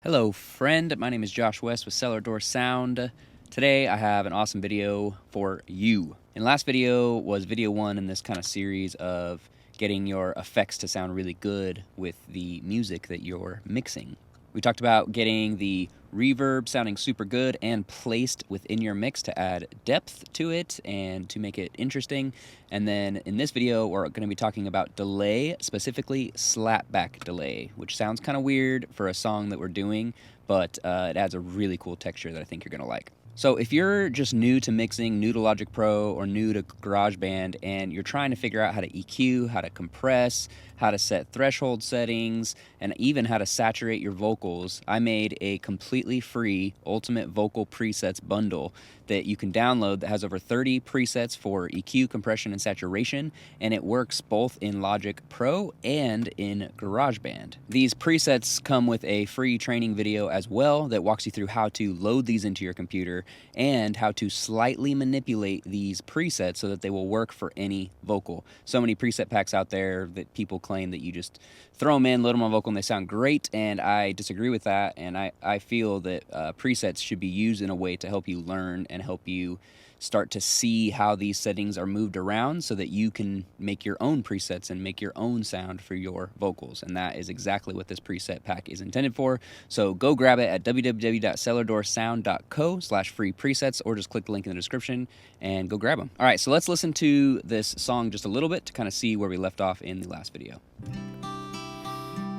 Hello friend, my name is Josh West with Cellar Sound. Today I have an awesome video for you. In the last video was video 1 in this kind of series of getting your effects to sound really good with the music that you're mixing. We talked about getting the reverb sounding super good and placed within your mix to add depth to it and to make it interesting. And then in this video, we're going to be talking about delay, specifically slapback delay, which sounds kind of weird for a song that we're doing, but it adds a really cool texture that I think you're going to like. So if you're just new to mixing, new to Logic Pro, or new to GarageBand, and you're trying to figure out how to EQ, how to compress, how to set threshold settings, and even how to saturate your vocals, I made a completely free Ultimate Vocal Presets bundle that you can download that has over 30 presets for EQ, compression, and saturation, and it works both in Logic Pro and in GarageBand. These presets come with a free training video as well that walks you through how to load these into your computer and how to slightly manipulate these presets so that they will work for any vocal. So many preset packs out there that people claim that you just throw them in, load them on vocal, and they sound great, and I disagree with that, and I feel that presets should be used in a way to help you learn and help you start to see how these settings are moved around so that you can make your own presets and make your own sound for your vocals. And that is exactly what this preset pack is intended for. So go grab it at www.cellardoorsound.co/free presets, or just click the link in the description and go grab them. All right, so let's listen to this song just a little bit to kind of see where we left off in the last video.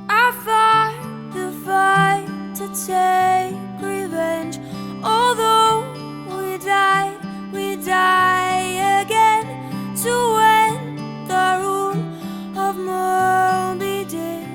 I fought the fight to take revenge. Although we die again to win the rule of Moby Dick.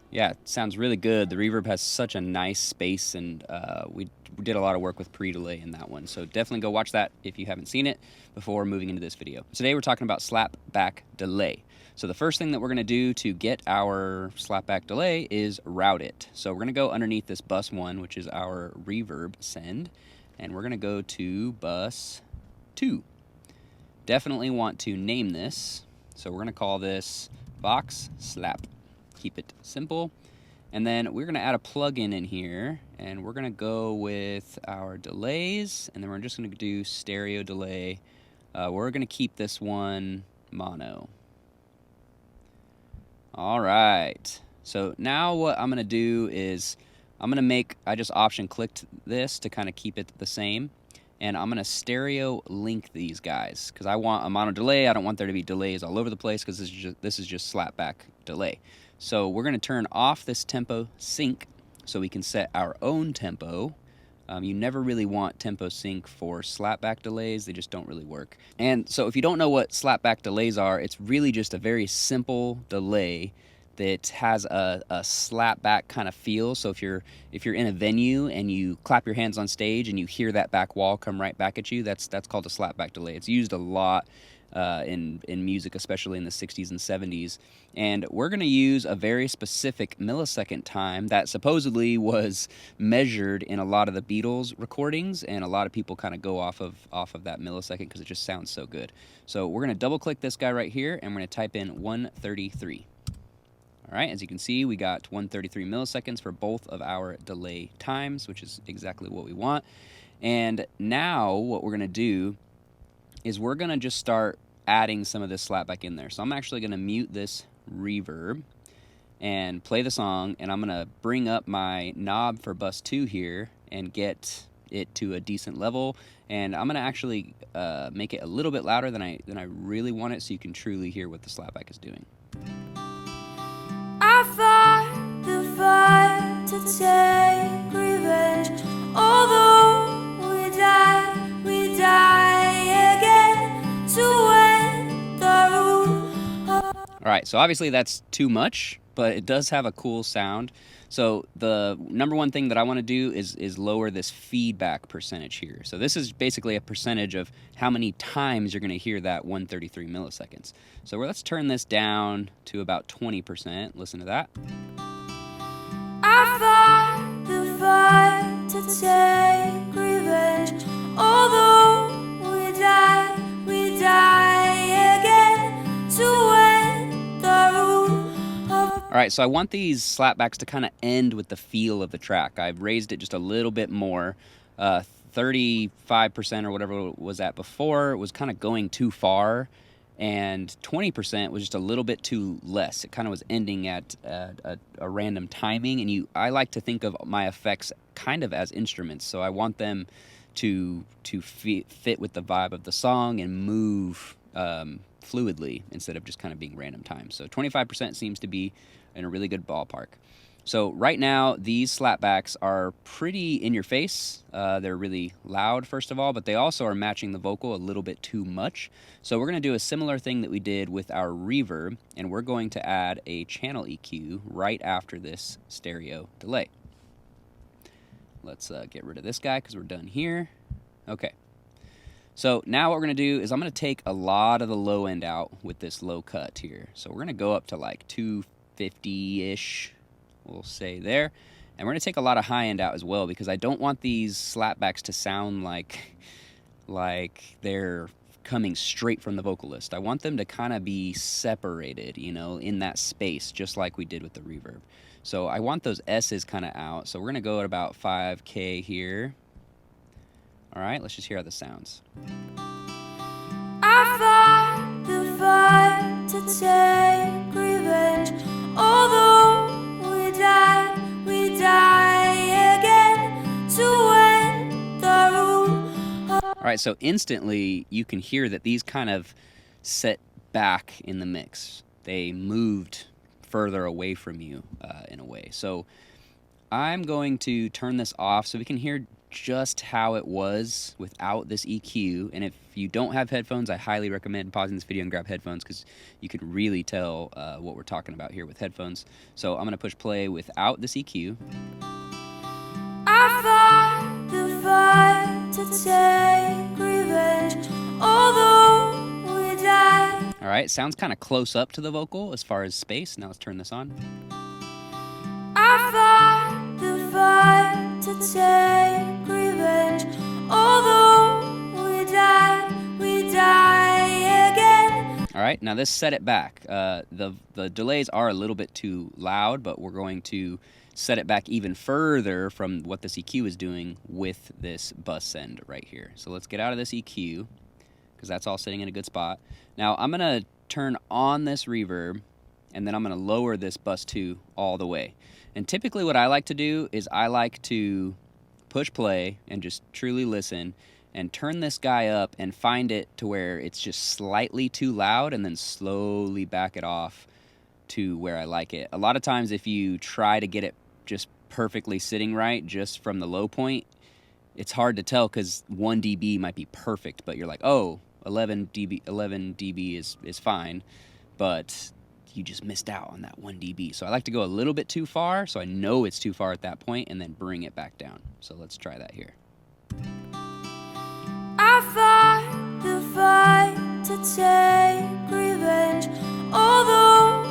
Yeah, it sounds really good. The reverb has such a nice space, and we did a lot of work with pre-delay in that one. So definitely go watch that if you haven't seen it before moving into this video. Today we're talking about slapback delay. So the first thing that we're going to do to get our slapback delay is route it. So we're going to go underneath this bus 1, which is our reverb send, and we're going to go to bus 2. Definitely want to name this. So we're going to call this Vox Slap. Keep it simple. And then we're going to add a plugin in here, and we're going to go with our delays, and then we're just going to do stereo delay. We're going to keep this one mono. All right, so now what I'm going to do is I just option clicked this to kind of keep it the same, and I'm going to stereo link these guys because I want a mono delay. I don't want there to be delays all over the place because this is just slapback delay. So we're going to turn off this tempo sync so we can set our own tempo. You never really want tempo sync for slapback delays. They just don't really work. And so if you don't know what slapback delays are, it's really just a very simple delay that has a slapback kind of feel. So if you're in a venue and you clap your hands on stage and you hear that back wall come right back at you, that's called a slapback delay. It's used a lot in music, especially in the 60s and 70s. And we're going to use a very specific millisecond time that supposedly was measured in a lot of the Beatles recordings, and a lot of people kind of go off of that millisecond because it just sounds so good. So we're going to double click this guy right here, and we're going to type in 133. All right, as you can see, we got 133 milliseconds for both of our delay times, which is exactly what we want. And now what we're going to do is we're going to just start adding some of this slapback in there. So I'm actually going to mute this reverb and play the song, and I'm going to bring up my knob for bus 2 here and get it to a decent level, and I'm going to actually make it a little bit louder than I really want it so you can truly hear what the slapback is doing. I fought the fight to take revenge. Although we die again to win the rule. All right, so obviously that's too much, but it does have a cool sound. So the number one thing that I want to do is lower this feedback percentage here. So this is basically a percentage of how many times you're going to hear that 133 milliseconds. So let's turn this down to about 20%. Listen to that. I fought the fight to take revenge. Although we die again to win the rule. All right, so I want these slapbacks to kind of end with the feel of the track. I've raised it just a little bit more. 35% or whatever it was at before was kind of going too far, and 20% was just a little bit too less. It kind of was ending at a random timing, and I like to think of my effects kind of as instruments, so I want them to fit with the vibe of the song and move fluidly instead of just kind of being random times. So 25% seems to be in a really good ballpark. So right now, these slapbacks are pretty in your face. They're really loud, first of all, but they also are matching the vocal a little bit too much. So we're going to do a similar thing that we did with our reverb, and we're going to add a channel EQ right after this stereo delay. Let's get rid of this guy because we're done here. Okay. So now what we're going to do is I'm going to take a lot of the low end out with this low cut here. So we're going to go up to like 250-ish. We'll say there, and we're going to take a lot of high end out as well because I don't want these slapbacks to sound like they're coming straight from the vocalist. I want them to kind of be separated, you know, in that space, just like we did with the reverb. So I want those S's kind of out. So we're going to go at about 5K here. All right, let's just hear how this sounds. I fought the fight to take revenge, although we die again to win the room. All right, so instantly you can hear that these kind of set back in the mix. They moved further away from you in a way. So I'm going to turn this off so we can hear just how it was without this EQ. And if you don't have headphones, I highly recommend pausing this video and grab headphones because you can really tell what we're talking about here with headphones. So I'm going to push play without this EQ. I fought the fight to take revenge, although we die. All right, sounds kind of close up to the vocal as far as space. Now let's turn this on. I fought the fight to take revenge, although we die again. All right, now this set it back. The delays are a little bit too loud, but we're going to set it back even further from what this EQ is doing with this bus send right here. So let's get out of this EQ because that's all sitting in a good spot. Now I'm gonna turn on this reverb and then I'm gonna lower this bus 2 all the way. And typically what I like to do is I like to push play and just truly listen and turn this guy up and find it to where it's just slightly too loud and then slowly back it off to where I like it. A lot of times if you try to get it just perfectly sitting right just from the low point, it's hard to tell because 1 dB might be perfect, but you're like, oh, 11 dB is fine, but you just missed out on that 1 dB. So I like to go a little bit too far so I know it's too far at that point and then bring it back down. So let's try that here. I fought the fight to take revenge, although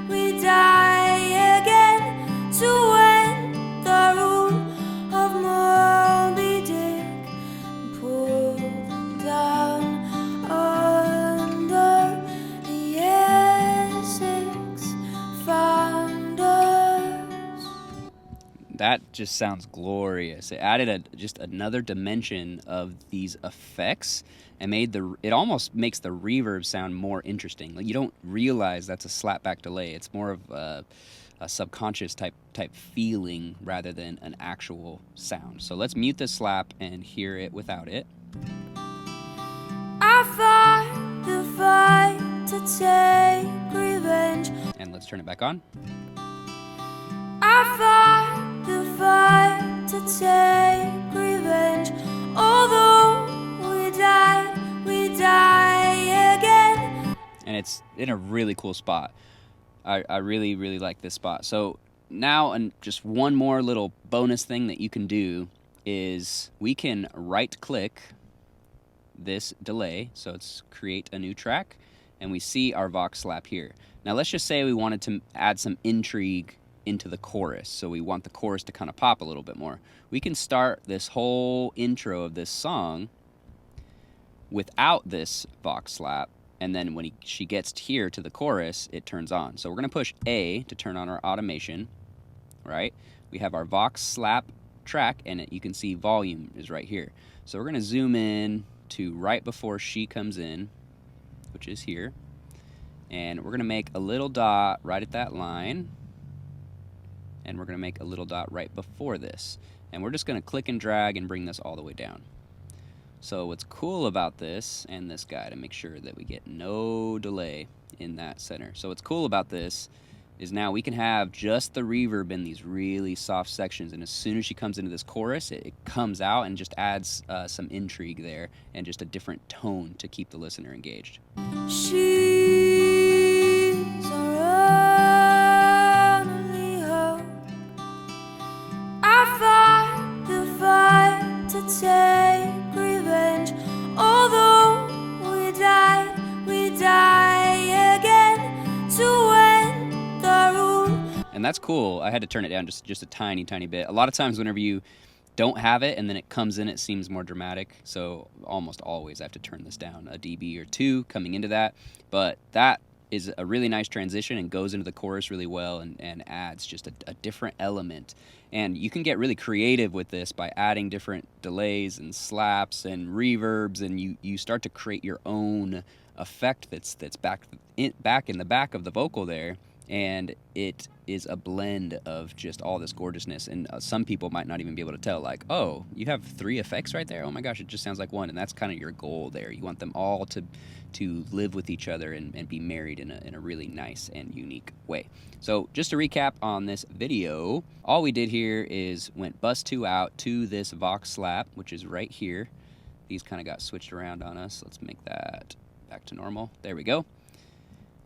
we die again to win the rule of Moby Dick, pull them down under the Essex founders. That just sounds glorious. It added just another dimension of these effects and it almost makes the reverb sound more interesting. Like you don't realize that's a slapback delay. It's more of a subconscious type feeling rather than an actual sound. So let's mute this slap and hear it without it. I fought the fight to take revenge. And let's turn it back on. I fought the fight to take revenge, although we die again. And it's in a really cool spot. I really, really like this spot. So now, and just one more little bonus thing that you can do is we can right-click this delay. So it's create a new track, and we see our Vox slap here. Now let's just say we wanted to add some intrigue into the chorus. So we want the chorus to kind of pop a little bit more. We can start this whole intro of this song without this Vox slap and then when she gets here to the chorus, it turns on. So we're going to push A to turn on our automation, right? We have our Vox slap track, and you can see volume is right here. So we're going to zoom in to right before she comes in, which is here. And we're going to make a little dot right at that line. And we're going to make a little dot right before this. And we're just going to click and drag and bring this all the way down. So what's cool about this, and this guy, to make sure that we get no delay in that center. So what's cool about this is now we can have just the reverb in these really soft sections, and as soon as she comes into this chorus, it comes out and just adds some intrigue there and just a different tone to keep the listener engaged. She's our only hope. I fought the fight to take revenge. Although we die again to win the room. And that's cool. I had to turn it down just a tiny bit. A lot of times whenever you don't have it and then it comes in, it seems more dramatic. So almost always I have to turn this down a dB or two coming into that. But that is a really nice transition and goes into the chorus really well and adds just a different element. And you can get really creative with this by adding different delays and slaps and reverbs, and you start to create your own effect that's back in the back of the vocal there. And it is a blend of just all this gorgeousness, and some people might not even be able to tell, like, oh, you have 3 effects right there? Oh my gosh, it just sounds like one. And that's kind of your goal there. You want them all to live with each other and be married in a really nice and unique way. So just to recap on this video, all we did here is went bus 2 out to this Vox slap, which is right here. These kind of got switched around on us. Let's make that back to normal. There we go.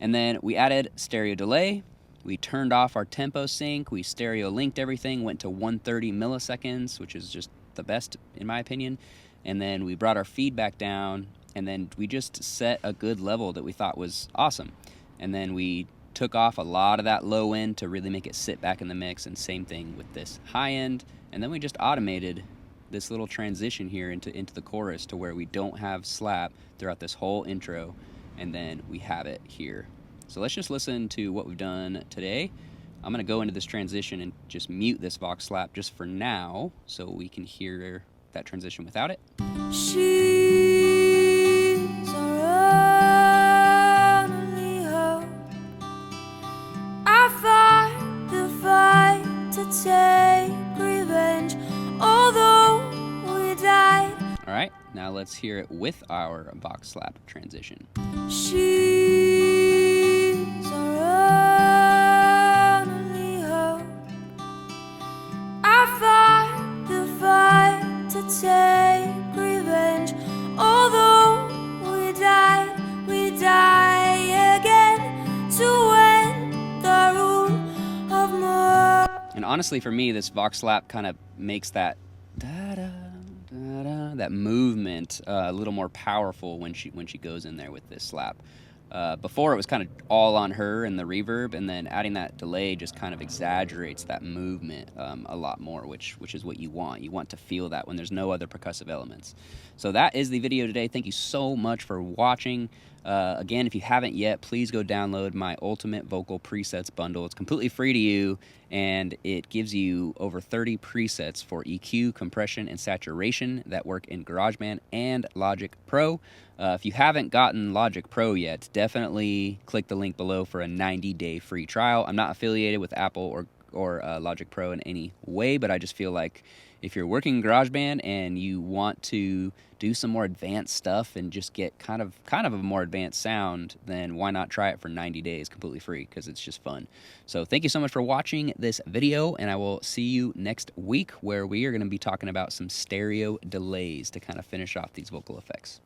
And then we added stereo delay. We turned off our tempo sync. We stereo linked everything, went to 130 milliseconds, which is just the best in my opinion. And then we brought our feedback down, and then we just set a good level that we thought was awesome. And then we took off a lot of that low end to really make it sit back in the mix, and same thing with this high end. And then we just automated this little transition here into the chorus to where we don't have slap throughout this whole intro. And then we have it here. So let's just listen to what we've done today. I'm going to go into this transition and just mute this Vox slap just for now so we can hear that transition without it. She's our only hope. I fought the fight to take revenge. Although we died. All right, now let's hear it with our Vox slap transition. She's our only hope. I fought the fight to take revenge. Although we die again to win the rule of more. And honestly, for me, this Vox slap kind of makes that that movement a little more powerful when she goes in there with this slap. Before it was kind of all on her and the reverb, and then adding that delay just kind of exaggerates that movement a lot more, which is what you want. You want to feel that when there's no other percussive elements. So that is the video today. Thank you so much for watching. Again, if you haven't yet, please go download my Ultimate Vocal Presets bundle. It's completely free to you, and it gives you over 30 presets for EQ, compression, and saturation that work in GarageBand and Logic Pro. If you haven't gotten Logic Pro yet, definitely click the link below for a 90-day free trial. I'm not affiliated with Apple or Logic Pro in any way, but I just feel like if you're working in GarageBand and you want to do some more advanced stuff and just get kind of a more advanced sound, then why not try it for 90 days completely free, because it's just fun. So thank you so much for watching this video, and I will see you next week where we are going to be talking about some stereo delays to kind of finish off these vocal effects.